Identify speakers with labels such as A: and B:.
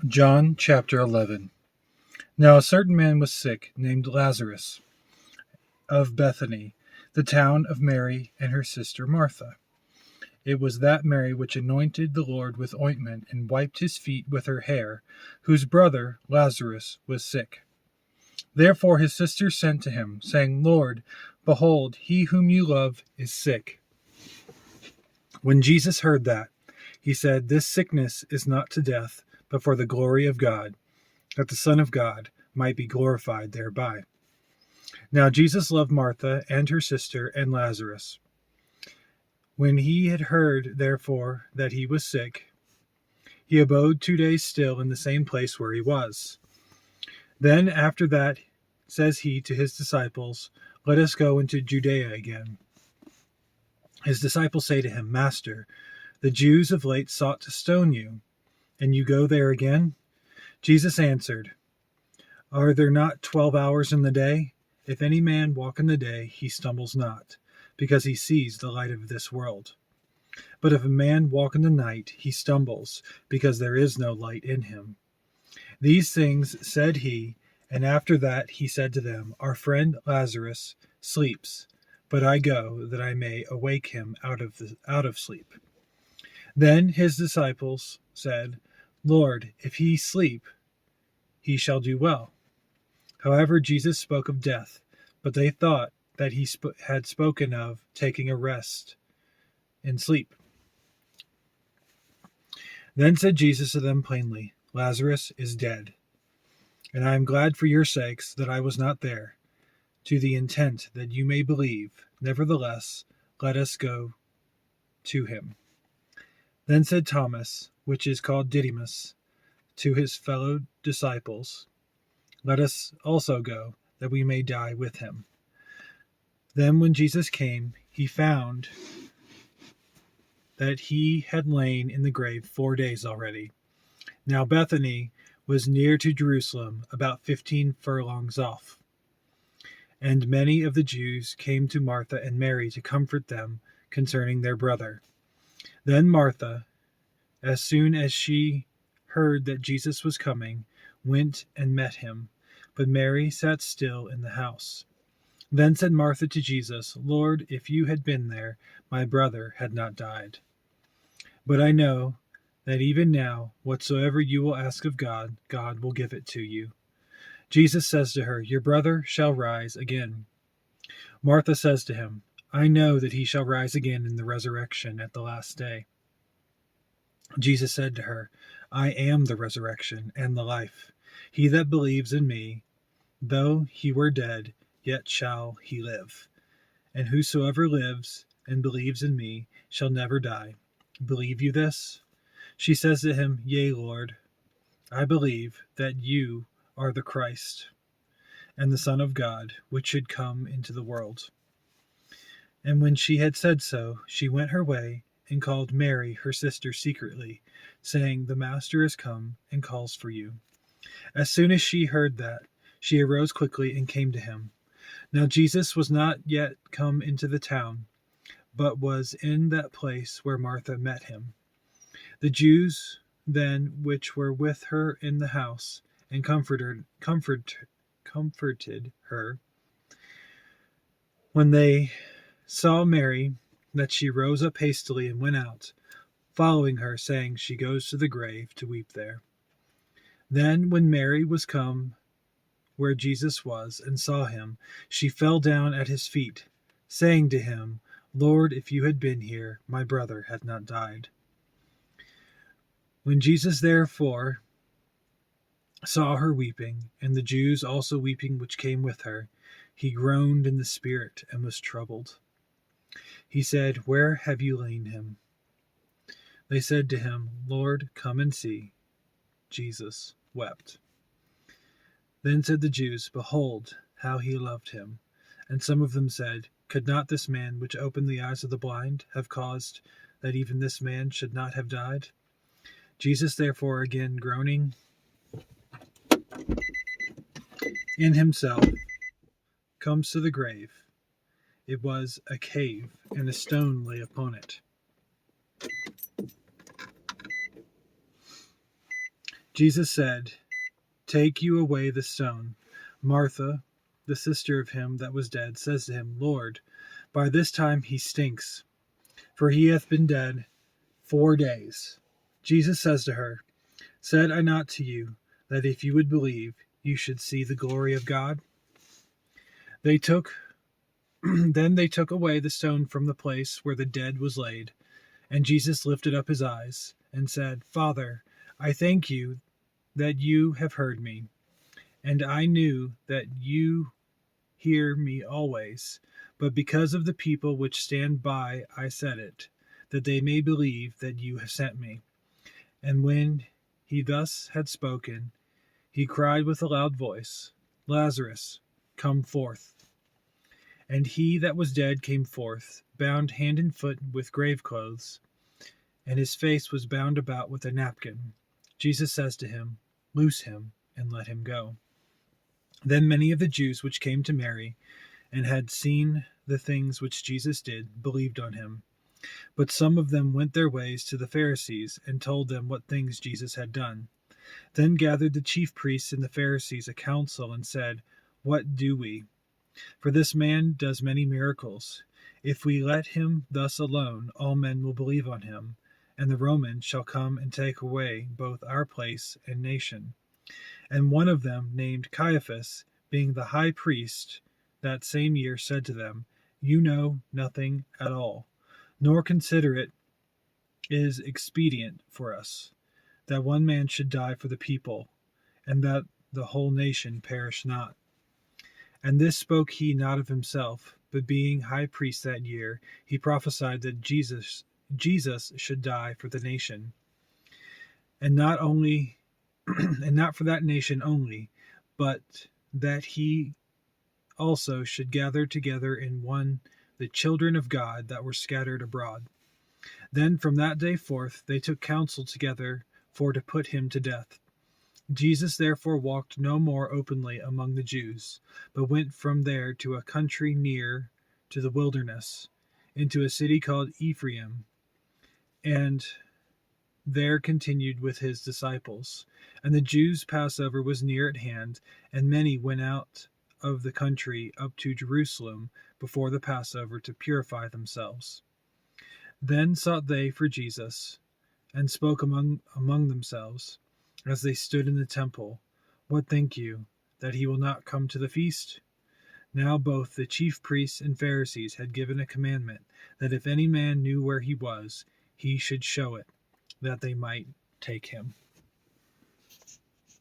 A: John chapter 11. Now a certain man was sick, named Lazarus, of Bethany, the town of Mary and her sister Martha. It was that Mary which anointed the Lord with ointment and wiped his feet with her hair, whose brother Lazarus was sick. Therefore his sister sent to him, saying, Lord, behold, he whom you love is sick. When Jesus heard that, he said, This sickness is not to death, but for the glory of God, that the Son of God might be glorified thereby. Now Jesus loved Martha and her sister and Lazarus. When he had heard, therefore, that he was sick, he abode 2 days still in the same place where he was. Then after that says he to his disciples, Let us go into Judea again. His disciples say to him, Master, the Jews of late sought to stone you, and you go there again? Jesus answered, Are there not 12 hours in the day? If any man walk in the day, he stumbles not, because he sees the light of this world. But if a man walk in the night, he stumbles, because there is no light in him. These things said he, and after that he said to them, Our friend Lazarus sleeps, but I go that I may awake him out of sleep. Then his disciples said, Lord, if he sleep, he shall do well. However, Jesus spoke of death, but they thought that he had spoken of taking a rest in sleep. Then said Jesus to them plainly, Lazarus is dead, and I am glad for your sakes that I was not there, to the intent that you may believe. Nevertheless, let us go to him. Then said Thomas, which is called Didymus, to his fellow disciples, Let us also go, that we may die with him. Then when Jesus came, he found that he had lain in the grave 4 days already. Now Bethany was near to Jerusalem, about 15 furlongs off. And many of the Jews came to Martha and Mary to comfort them concerning their brother. Then Martha, as soon as she heard that Jesus was coming, went and met him, but Mary sat still in the house. Then said Martha to Jesus, Lord, if you had been there, my brother had not died. But I know that even now, whatsoever you will ask of God, God will give it to you. Jesus says to her, Your brother shall rise again. Martha says to him, I know that he shall rise again in the resurrection at the last day. Jesus said to her, I am the resurrection and the life. He that believes in me, though he were dead, yet shall he live. And whosoever lives and believes in me shall never die. Believe you this? She says to him, Yea, Lord, I believe that you are the Christ, and the Son of God, which should come into the world. And when she had said so, she went her way, and called Mary her sister secretly, saying, The Master is come, and calls for you. As soon as she heard that, she arose quickly and came to him. Now Jesus was not yet come into the town, but was in that place where Martha met him. The Jews then which were with her in the house, and comforted her, when they saw Mary, that she rose up hastily and went out, following her, saying, She goes to the grave to weep there. Then when Mary was come where Jesus was, and saw him, she fell down at his feet, saying to him, Lord, if you had been here, my brother had not died. When Jesus therefore saw her weeping, and the Jews also weeping which came with her, he groaned in the spirit, and was troubled. He said, Where have you laid him? They said to him, Lord, come and see. Jesus wept. Then said the Jews, Behold, how he loved him. And some of them said, Could not this man which opened the eyes of the blind have caused that even this man should not have died? Jesus therefore, again groaning in himself, comes to the grave. It was a cave, and a stone lay upon it. Jesus said, "Take you away the stone." Martha, the sister of him that was dead, says to him, "Lord, by this time he stinks, for he hath been dead 4 days." Jesus says to her, "Said I not to you, that if you would believe, you should see the glory of God?" They took Then they took away the stone from the place where the dead was laid. And Jesus lifted up his eyes, and said, "Father, I thank you that you have heard me, and I knew that you hear me always. But because of the people which stand by I said it, that they may believe that you have sent me." And when he thus had spoken, he cried with a loud voice, "Lazarus, come forth." And he that was dead came forth, bound hand and foot with grave clothes, and his face was bound about with a napkin. Jesus says to him, "Loose him, and let him go." Then many of the Jews which came to Mary, and had seen the things which Jesus did, believed on him. But some of them went their ways to the Pharisees, and told them what things Jesus had done. Then gathered the chief priests and the Pharisees a council, and said, "What do we? For this man does many miracles. If we let him thus alone, all men will believe on him, and the Romans shall come and take away both our place and nation." And one of them, named Caiaphas, being the high priest that same year, said to them, "You know nothing at all, nor consider it is expedient for us, that one man should die for the people, and that the whole nation perish not." And this spoke he not of himself, but being high priest that year, he prophesied that Jesus should die for the nation, and not only and not for that nation only, but that he also should gather together in one the children of God that were scattered abroad. Then from that day forth they took counsel together for to put him to death. Jesus therefore walked no more openly among the Jews, but went from there to a country near to the wilderness, into a city called Ephraim, and there continued with his disciples. And the Jews' Passover was near at hand, and many went out of the country up to Jerusalem before the Passover to purify themselves. Then sought they for Jesus, and spoke among themselves, as they stood in the temple, "What think you, that he will not come to the feast?" Now both the chief priests and Pharisees had given a commandment, that if any man knew where he was, he should show it, that they might take him.